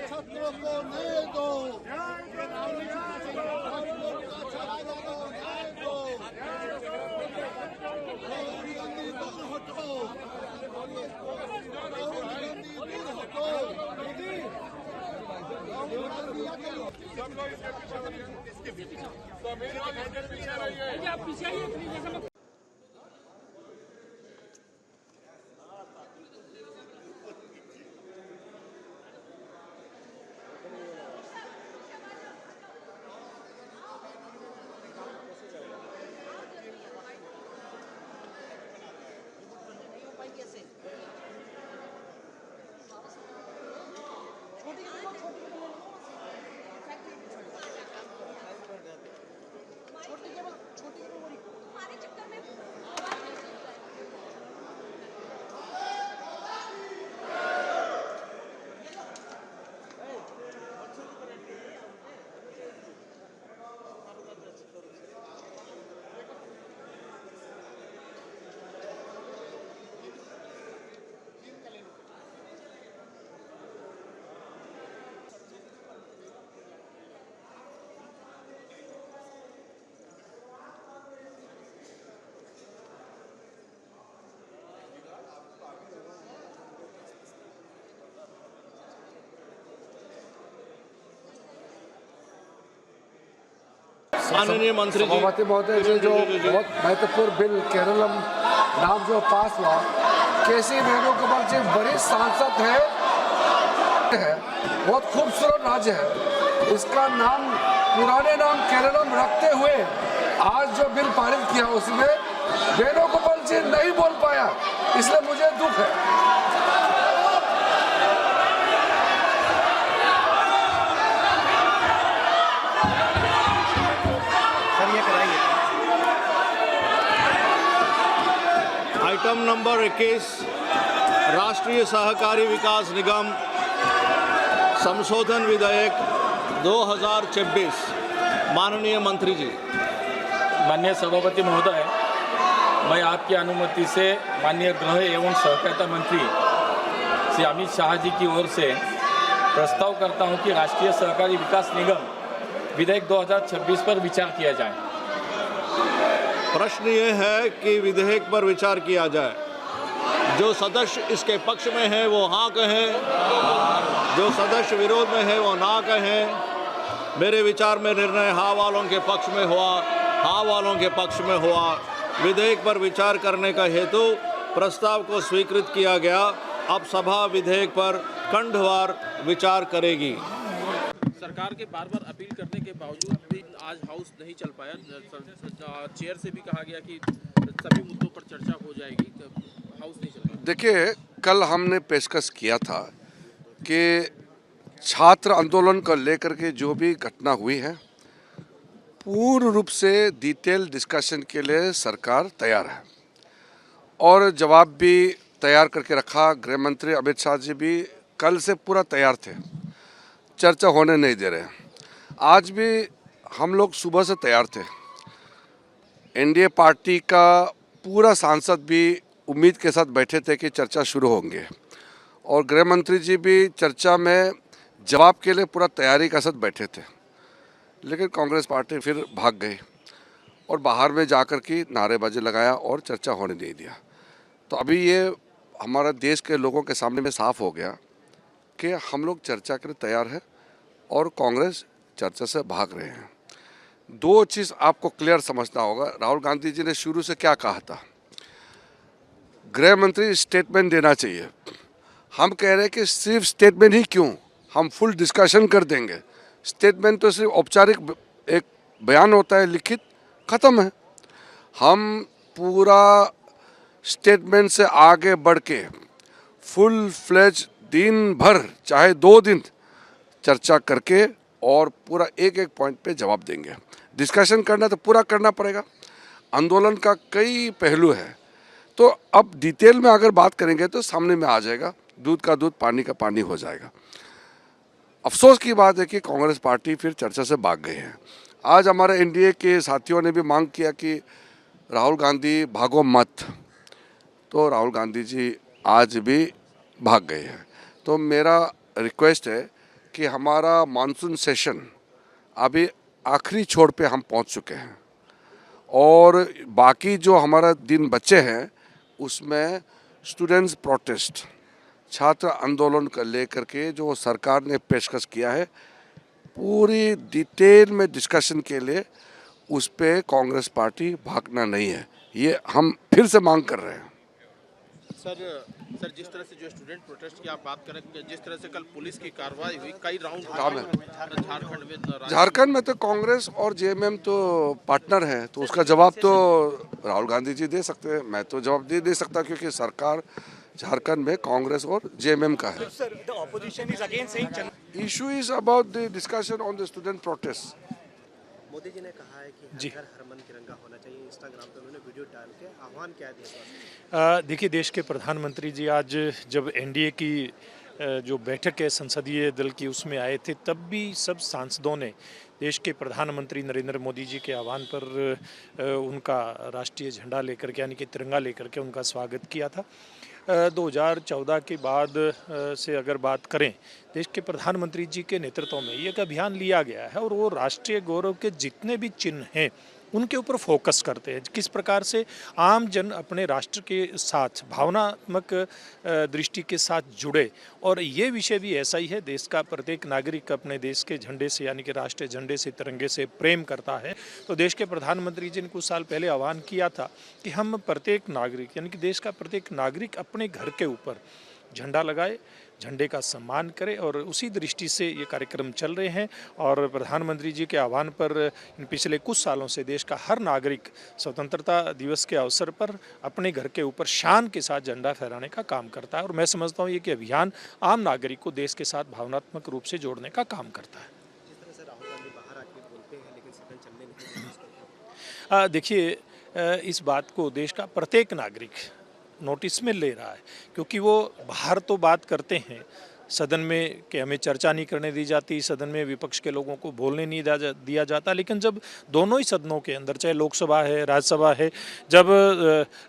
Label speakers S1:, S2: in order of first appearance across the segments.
S1: छात्रों को न्याय दो,
S2: आप पीछे आइए प्लीज।
S3: माननीय मंत्री
S4: सभापति महोदय जी, जो बहुत महत्वपूर्ण बिल केरलम नाम जो पास हुआ, केसी वेणुगोपाल जी बड़े सांसद है, बहुत खूबसूरत राज्य है। इसका नाम पुराने नाम केरलम रखते हुए आज जो बिल पारित किया उसमें वेणुगोपाल जी नहीं बोल पाया, इसलिए मुझे दुख है।
S3: आइटम नंबर 21 राष्ट्रीय सहकारी विकास निगम संशोधन विधेयक 2026। माननीय मंत्री जी।
S5: माननीय सभापति महोदय, मैं आपकी अनुमति से माननीय गृह एवं सहकारिता मंत्री श्री अमित शाह जी की ओर से प्रस्ताव करता हूं कि राष्ट्रीय सहकारी विकास निगम विधेयक 2026 पर विचार किया जाए।
S3: प्रश्न ये है कि विधेयक पर विचार किया जाए। जो सदस्य इसके पक्ष में है वो हाँ कहें, जो सदस्य विरोध में है वो ना कहें। मेरे विचार में निर्णय हाँ वालों के पक्ष में हुआ, हाँ वालों के पक्ष में हुआ। विधेयक पर विचार करने का हेतु प्रस्ताव को स्वीकृत किया गया। अब सभा विधेयक पर खंडवार विचार करेगी।
S6: सरकार के बार बार अपील करने के बावजूद भी आज हाउस नहीं चल पाया। चेयर से भी कहा गया कि सभी मुद्दों पर चर्चा हो जाएगी, हाउस नहीं चल पाया।
S4: देखिए, कल हमने पेशकश किया था कि छात्र आंदोलन को लेकर के जो भी घटना हुई है, पूर्ण रूप से डिटेल डिस्कशन के लिए सरकार तैयार है और जवाब भी तैयार करके रखा। गृह मंत्री अमित शाह जी भी कल से पूरा तैयार थे, चर्चा होने नहीं दे रहे। आज भी हम लोग सुबह से तैयार थे। एनडीए पार्टी का पूरा सांसद भी उम्मीद के साथ बैठे थे कि चर्चा शुरू होंगे और गृह मंत्री जी भी चर्चा में जवाब के लिए पूरा तैयारी के साथ बैठे थे। लेकिन कांग्रेस पार्टी फिर भाग गई और बाहर में जाकर के नारेबाजी लगाया और चर्चा होने नहीं दिया। तो अभी ये हमारा देश के लोगों के सामने में साफ हो गया कि हम लोग चर्चा के लिए तैयार हैं और कांग्रेस चर्चा से भाग रहे हैं। दो चीज़ आपको क्लियर समझना होगा। राहुल गांधी जी ने शुरू से क्या कहा था, गृह मंत्री स्टेटमेंट देना चाहिए। हम कह रहे हैं कि सिर्फ स्टेटमेंट ही क्यों, हम फुल डिस्कशन कर देंगे। स्टेटमेंट तो सिर्फ औपचारिक एक बयान होता है, लिखित, ख़त्म है। हम पूरा स्टेटमेंट से आगे बढ़ के फुल फ्लेज दिन भर चाहे 2 दिन चर्चा करके और पूरा एक एक पॉइंट पे जवाब देंगे। डिस्कशन करना तो पूरा करना पड़ेगा। आंदोलन का कई पहलू है, तो अब डिटेल में अगर बात करेंगे तो सामने में आ जाएगा, दूध का दूध पानी का पानी हो जाएगा। अफसोस की बात है कि कांग्रेस पार्टी फिर चर्चा से भाग गए हैं। आज हमारे एनडीए के साथियों ने भी मांग किया कि राहुल गांधी भागो मत, तो राहुल गांधी जी आज भी भाग गए हैं। तो मेरा रिक्वेस्ट है कि हमारा मानसून सेशन अभी आखिरी छोर पे हम पहुंच चुके हैं और बाकी जो हमारा दिन बचे हैं उसमें स्टूडेंट्स प्रोटेस्ट, छात्र आंदोलन को लेकर के जो सरकार ने पेशकश किया है, पूरी डिटेल में डिस्कशन के लिए उस पे कांग्रेस पार्टी भागना नहीं है, ये हम फिर से मांग कर रहे हैं।
S6: सर जिस तरह से जो स्टूडेंट प्रोटेस्ट की आप बात करें, जिस तरह से कल पुलिस की कार्रवाई हुई, कई राउंड
S4: झारखंड में तो कांग्रेस और जेएमएम तो पार्टनर है, तो उसका जवाब तो राहुल गांधी जी दे सकते हैं, मैं तो जवाब दे सकता क्योंकि सरकार झारखंड में कांग्रेस और जेएमएम का है। Issue is about the discussion on the student protest.
S7: Modi ji ने कहा है कि हर घर हर मन तिरंगा होना चाहिए, इंस्टाग्राम पे उन्होंने वीडियो डाल के आह्वान किया दिया।
S8: देखिए, देश के प्रधानमंत्री जी आज जब एनडीए की जो बैठक है संसदीय दल की उसमें आए थे, तब भी सब सांसदों ने देश के प्रधानमंत्री नरेंद्र मोदी जी के आह्वान पर उनका राष्ट्रीय झंडा लेकर के यानी कि तिरंगा लेकर के उनका स्वागत किया था। 2014 के बाद से अगर बात करें, देश के प्रधानमंत्री जी के नेतृत्व में ये एक अभियान लिया गया है और वो राष्ट्रीय गौरव के जितने भी चिन्ह हैं उनके ऊपर फोकस करते हैं, किस प्रकार से आम जन अपने राष्ट्र के साथ भावनात्मक दृष्टि के साथ जुड़े। और ये विषय भी ऐसा ही है, देश का प्रत्येक नागरिक अपने देश के झंडे से यानी कि राष्ट्रीय झंडे से, तिरंगे से प्रेम करता है। तो देश के प्रधानमंत्री जी ने कुछ साल पहले आह्वान किया था कि हम प्रत्येक नागरिक यानी कि देश का प्रत्येक नागरिक अपने घर के ऊपर झंडा लगाए, झंडे का सम्मान करे, और उसी दृष्टि से ये कार्यक्रम चल रहे हैं। और प्रधानमंत्री जी के आह्वान पर इन पिछले कुछ सालों से देश का हर नागरिक स्वतंत्रता दिवस के अवसर पर अपने घर के ऊपर शान के साथ झंडा फहराने का काम करता है। और मैं समझता हूँ ये कि अभियान आम नागरिक को देश के साथ भावनात्मक रूप से जोड़ने का काम करता है।
S7: जिस तरह से राहुल गांधी बाहर आके बोलते हैं लेकिन सदन चलने नहीं।
S8: देखिए, इस बात को देश का प्रत्येक नागरिक नोटिस में ले रहा है, क्योंकि वो बाहर तो बात करते हैं सदन में कि हमें चर्चा नहीं करने दी जाती, सदन में विपक्ष के लोगों को बोलने नहीं दिया जाता, लेकिन जब दोनों ही सदनों के अंदर, चाहे लोकसभा है, राज्यसभा है, जब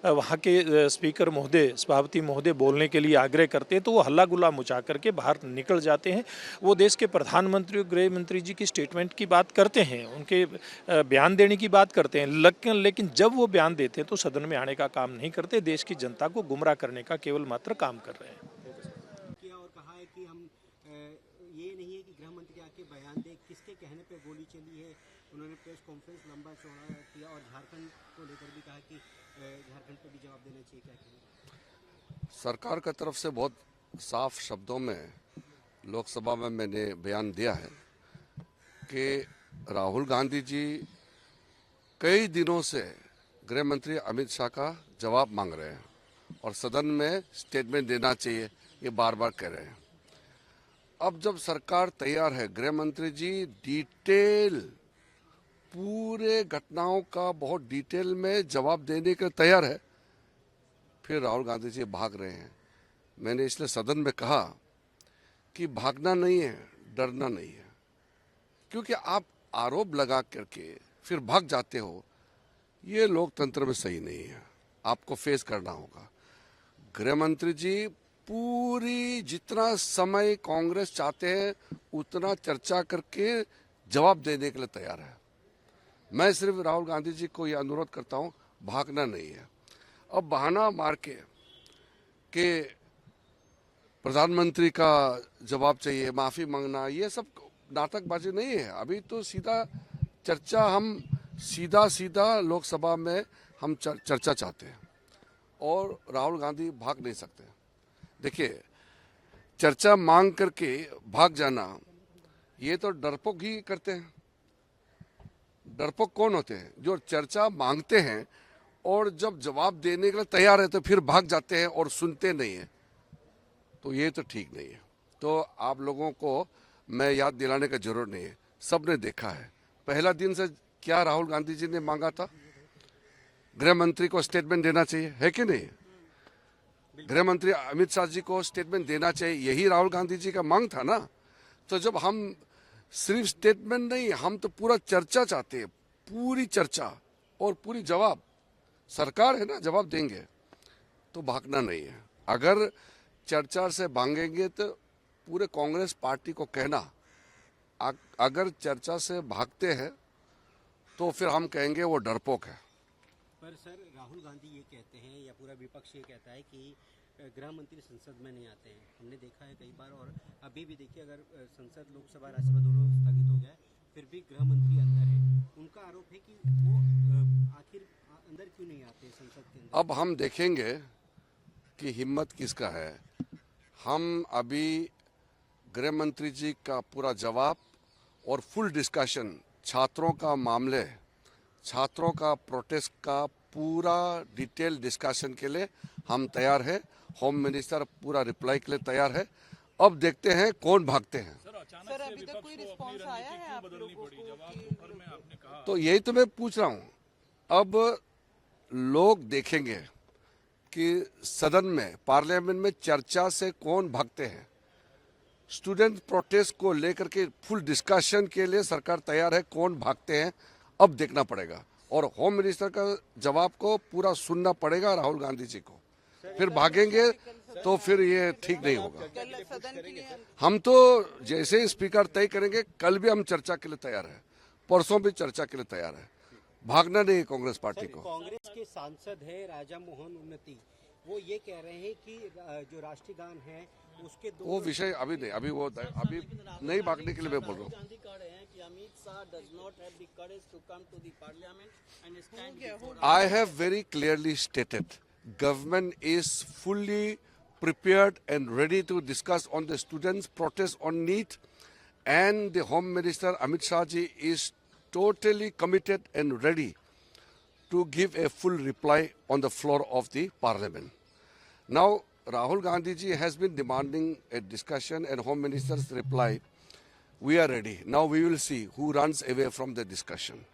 S8: वहाँ के स्पीकर महोदय, सभापति महोदय बोलने के लिए आग्रह करते हैं तो वो हल्ला गुल्ला मचा करके बाहर निकल जाते हैं। वो देश के प्रधानमंत्री और गृह मंत्री जी की स्टेटमेंट की बात करते हैं, उनके बयान देने की बात करते हैं, लेकिन जब वो बयान देते हैं तो सदन में आने का काम नहीं करते, देश की जनता को गुमराह करने का केवल मात्र काम कर रहे हैं।
S7: कि हम ये नहीं है कि गृह मंत्री आके बयान दे, किसके कहने पे गोली चली है। उन्होंने प्रेस कॉन्फ्रेंस लंबा चौड़ा किया और झारखंड को लेकर भी कहा कि झारखंड पे भी जवाब देना चाहिए। क्या कहेंगे?
S4: सरकार की तरफ से बहुत साफ शब्दों में लोकसभा में मैंने बयान दिया है कि राहुल गांधी जी कई दिनों से गृह मंत्री अमित शाह का जवाब मांग रहे हैं और सदन में स्टेटमेंट देना चाहिए, ये बार बार कह रहे हैं। अब जब सरकार तैयार है, गृह मंत्री जी डिटेल पूरे घटनाओं का बहुत डिटेल में जवाब देने के तैयार है, फिर राहुल गांधी जी भाग रहे हैं। मैंने इसलिए सदन में कहा कि भागना नहीं है, डरना नहीं है, क्योंकि आप आरोप लगा करके फिर भाग जाते हो, ये लोकतंत्र में सही नहीं है, आपको फेस करना होगा। गृह मंत्री जी पूरी जितना समय कांग्रेस चाहते हैं उतना चर्चा करके जवाब देने के लिए तैयार है। मैं सिर्फ राहुल गांधी जी को यह अनुरोध करता हूं, भागना नहीं है। अब बहाना मार के प्रधानमंत्री का जवाब चाहिए, माफी मांगना, ये सब नाटकबाजी नहीं है। अभी तो सीधा चर्चा, हम सीधा लोकसभा में हम चर्चा चाहते हैं और राहुल गांधी भाग नहीं सकते। देखिए, चर्चा मांग करके भाग जाना, ये तो डरपोक ही करते हैं। डरपोक कौन होते हैं? जो चर्चा मांगते हैं और जब जवाब देने के लिए तैयार है तो फिर भाग जाते हैं और सुनते नहीं है, तो ये तो ठीक नहीं है। तो आप लोगों को मैं याद दिलाने का जरूरत नहीं है, सबने देखा है। पहला दिन से क्या राहुल गांधी जी ने मांगा था? गृह मंत्री को स्टेटमेंट देना चाहिए, है कि नहीं? गृह मंत्री अमित शाह जी को स्टेटमेंट देना चाहिए, यही राहुल गांधी जी का मांग था ना। तो जब हम सिर्फ स्टेटमेंट नहीं, हम तो पूरा चर्चा चाहते हैं, पूरी चर्चा और पूरी जवाब। सरकार है ना, जवाब देंगे, तो भागना नहीं है। अगर चर्चा से भागेंगे तो पूरे कांग्रेस पार्टी को कहना, अगर चर्चा से भागते हैं तो फिर हम कहेंगे वो डरपोक है।
S7: पर सर, राहुल गांधी ये कहते हैं या पूरा विपक्ष ये कहता है कि गृह मंत्री संसद में नहीं आते हैं। हमने देखा है कई बार, और अभी भी देखिए, अगर संसद, लोकसभा, राज्यसभा दोनों स्थगित हो जाए फिर भी गृह मंत्री अंदर है। उनका आरोप है कि वो आखिर अंदर क्यों नहीं आते संसद के अंदर।
S4: अब हम देखेंगे कि हिम्मत किसका है। हम अभी गृह मंत्री जी का पूरा जवाब और फुल डिस्कशन, छात्रों का मामले, छात्रों का प्रोटेस्ट का पूरा डिटेल डिस्कशन के लिए हम तैयार है। होम मिनिस्टर पूरा रिप्लाई के लिए तैयार है। अब देखते हैं कौन भागते हैं।
S9: सर, अभी तक कोई रिस्पांस आया है आप लोगों को?
S4: तो यही तो मैं पूछ रहा हूँ। अब लोग देखेंगे कि सदन में, पार्लियामेंट में चर्चा से कौन भागते हैं। स्टूडेंट प्रोटेस्ट को लेकर के फुल डिस्कशन के लिए सरकार तैयार है, कौन भागते हैं अब देखना पड़ेगा। और होम मिनिस्टर का जवाब को पूरा सुनना पड़ेगा राहुल गांधी जी को। फिर भागेंगे तो फिर ये ठीक नहीं होगा। हम तो जैसे ही स्पीकर तय करेंगे, कल भी हम चर्चा के लिए तैयार है, परसों भी चर्चा के लिए तैयार है। भागना नहीं कांग्रेस पार्टी को।
S7: कांग्रेस के सांसद है राजा मोहन उन्नति, वो ये कह रहे हैं कि जो राष्ट्रीय गान है उसके
S4: वो विषय अभी नहीं, अभी नहीं भागने के लिए मैं बोल रहा हूँ। I have very clearly stated, government is fully prepared and ready to discuss on the students' protest on NEET, and the Home Minister Amit Shah ji is totally committed and ready to give a full reply on the floor of the Parliament. Now, Rahul Gandhi ji has been demanding a discussion and Home Minister's reply. We are ready. Now we will see who runs away from the discussion.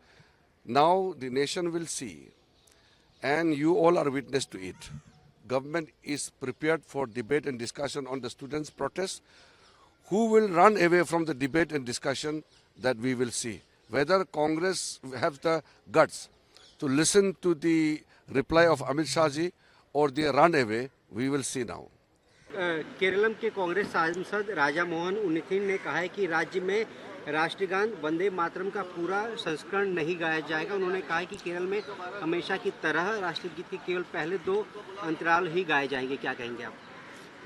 S4: Now the nation will see, and you all are witness to it. Government is prepared for debate and discussion on the students' protest. Who will run away from the debate and discussion, that we will see. Whether Congress have the guts to listen to the reply of Amit Shah ji or they run away, we will see now.
S7: Keralam के कांग्रेस सांसद राजा मोहन उन्नति ने कहा है कि राज्य में राष्ट्रीय गान वंदे मातरम का पूरा संस्करण नहीं गाया जाएगा। उन्होंने कहा है कि केरल में हमेशा की तरह राष्ट्रगीत के केवल पहले 2 अंतराल ही गाए जाएंगे। क्या कहेंगे आप?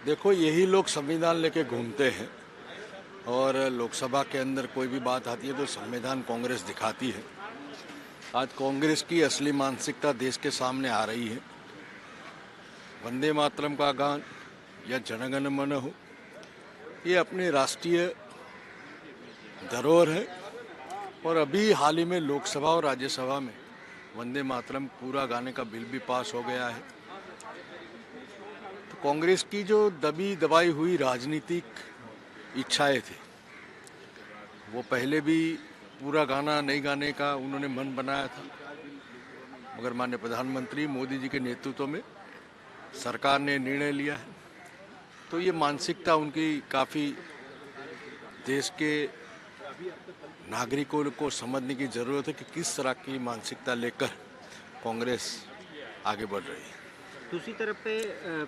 S10: देखो, यही लोग संविधान लेके घूमते हैं, और लोकसभा के अंदर कोई भी बात आती है तो संविधान कांग्रेस दिखाती है। आज कांग्रेस की असली मानसिकता देश के सामने आ रही है। वंदे मातरम का गान या जनगण मन हो, ये अपनी राष्ट्रीय धरोहर है, और अभी हाल ही में लोकसभा और राज्यसभा में वंदे मातरम पूरा गाने का बिल भी पास हो गया है। तो कांग्रेस की जो दबी दबाई हुई राजनीतिक इच्छाएं थी, वो पहले भी पूरा गाना नहीं गाने का उन्होंने मन बनाया था, मगर माननीय प्रधानमंत्री मोदी जी के नेतृत्व में सरकार ने निर्णय लिया है। तो ये मानसिकता उनकी काफ़ी देश के नागरिकों को समझने की ज़रूरत है कि किस तरह की मानसिकता लेकर कांग्रेस आगे बढ़ रही है।
S7: दूसरी तरफ पे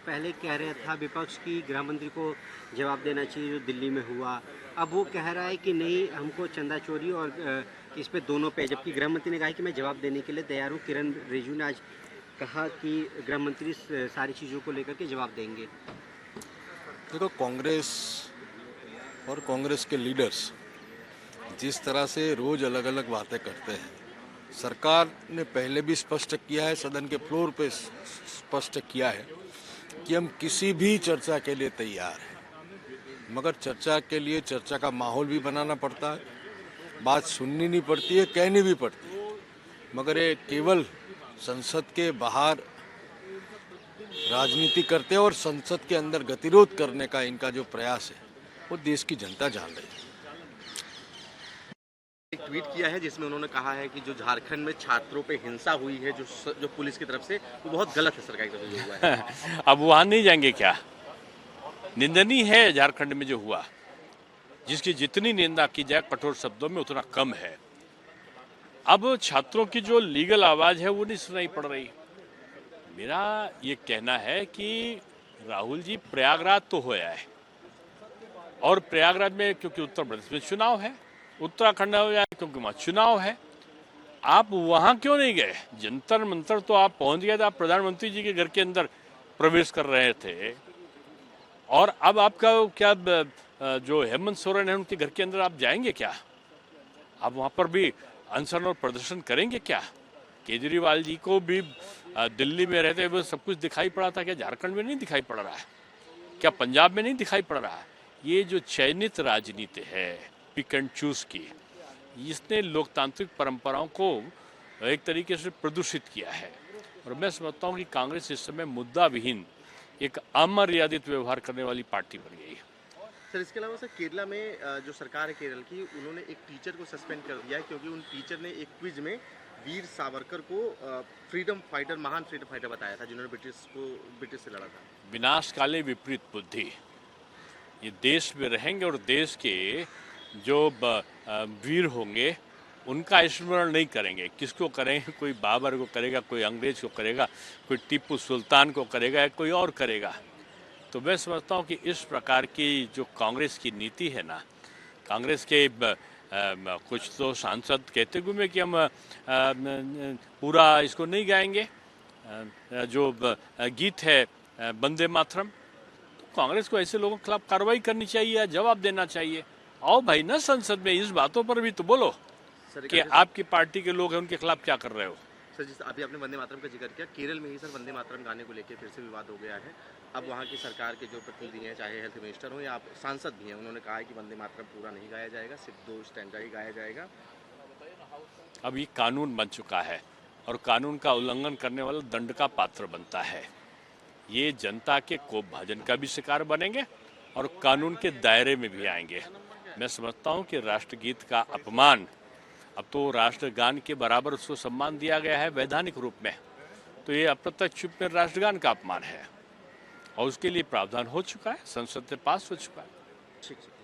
S7: पहले कह रहा था विपक्ष की गृह मंत्री को जवाब देना चाहिए जो दिल्ली में हुआ। अब वो कह रहा है कि नहीं, हमको चंदा चोरी और इस पे दोनों पे, जबकि गृह मंत्री ने कहा कि मैं जवाब देने के लिए तैयार हूँ। किरण रिजिजू ने आज कहा कि गृह मंत्री सारी चीज़ों को लेकर के जवाब देंगे।
S10: देखो, कांग्रेस और कांग्रेस के लीडर्स जिस तरह से रोज अलग अलग बातें करते हैं, सरकार ने पहले भी स्पष्ट किया है, सदन के फ्लोर पे स्पष्ट किया है कि हम किसी भी चर्चा के लिए तैयार हैं, मगर चर्चा के लिए चर्चा का माहौल भी बनाना पड़ता है, बात सुननी नहीं पड़ती है, कहनी भी पड़ती है। मगर ये केवल संसद के बाहर राजनीति करते हैं और संसद के अंदर गतिरोध करने का इनका जो प्रयास है वो देश की जनता जान रही है।
S6: एक ट्वीट किया है जिसमें उन्होंने कहा है कि जो झारखंड में छात्रों पे हिंसा हुई है जो पुलिस की तरफ से, वो बहुत गलत है सरकार की तरफ से हुआ है।
S2: अब वहाँ नहीं जाएंगे क्या? निंदनीय है झारखंड में जो हुआ।
S11: जिसकी जितनी निंदा की जाए कठोर शब्दों में उतना कम है। अब छात्रों की जो लीगल आवाज है वो नहीं सुनाई पड़ रही। मेरा ये कहना है कि राहुल जी प्रयागराज तो होया है और प्रयागराज में क्योंकि उत्तर प्रदेश में चुनाव है, उत्तराखंड हो जाए क्योंकि वहाँ चुनाव है, आप वहाँ क्यों नहीं गए? जंतर मंतर तो आप पहुंच गए थे, आप प्रधानमंत्री जी के घर के अंदर प्रवेश कर रहे थे और अब आपका क्या जो हेमंत सोरेन है उनके घर के अंदर आप जाएंगे क्या? आप वहाँ पर भी अनशन और प्रदर्शन करेंगे क्या? केजरीवाल जी को भी दिल्ली में रहते हुए सब कुछ दिखाई पड़ा था, क्या झारखंड में नहीं दिखाई पड़ रहा है? क्या पंजाब में नहीं दिखाई पड़ रहा है? ये जो चयनित राजनीति है पिक एंड चूज की, इसने लोकतांत्रिक परंपराओं को एक तरीके से प्रदूषित किया है और मैं समझता हूँ कि कांग्रेस इस समय मुद्दा विहीन एक अमर्यादित व्यवहार करने वाली पार्टी बन गई है।
S12: सर इसके अलावा सर केरला में जो सरकार है केरल की, उन्होंने एक टीचर को सस्पेंड कर दिया है क्योंकि उन टीचर ने एक क्विज में वीर सावरकर को फ्रीडम फाइटर, महान फ्रीडम फाइटर बताया था जिन्होंने ब्रिटिश से लड़ा था।
S11: विनाश काले विपरीत बुद्धि, ये देश में रहेंगे और देश के जो वीर होंगे उनका स्मरण नहीं करेंगे। किसको करेंगे? कोई बाबर को करेगा, कोई अंग्रेज को करेगा, कोई टीपू सुल्तान को करेगा या कोई और करेगा। तो मैं समझता हूँ कि इस प्रकार की जो कांग्रेस की नीति है ना, कांग्रेस के कुछ तो सांसद कहते हुए कि हम पूरा इसको नहीं गाएंगे, जो गीत है वंदे मातरम, तो कांग्रेस को ऐसे लोगों के खिलाफ कार्रवाई करनी चाहिए या जवाब देना चाहिए। आओ भाई ना संसद में, इस बातों पर भी तो बोलो कि आपकी पार्टी के लोग हैं उनके खिलाफ क्या कर रहे हो।
S12: सर जिस अभी आपने वंदे मातरम का जिक्र किया, केरल में ही सर वंदे मातरम गाने को लेकर फिर से विवाद हो गया है। अब वहाँ की सरकार के जो प्रतिनिधि हैं, चाहे हेल्थ मिनिस्टर हो या सांसद भी हैं, उन्होंने कहा है कि वंदे मातरम पूरा नहीं गाया जाएगा, सिर्फ 2 स्टैंजा ही गाया जाएगा।
S11: अब ये कानून बन चुका है और कानून का उल्लंघन करने वाला दंड का पात्र बनता है। ये जनता के कोप भाजन का भी शिकार बनेंगे और कानून के दायरे में भी आएंगे। मैं समझता हूँ कि राष्ट्रगीत का अपमान, अब तो राष्ट्रगान के बराबर उसको सम्मान दिया गया है वैधानिक रूप में, तो ये अप्रत्यक्ष रूप में राष्ट्रगान का अपमान है और उसके लिए प्रावधान हो चुका है, संसद से पास हो चुका है।
S12: ठीक है।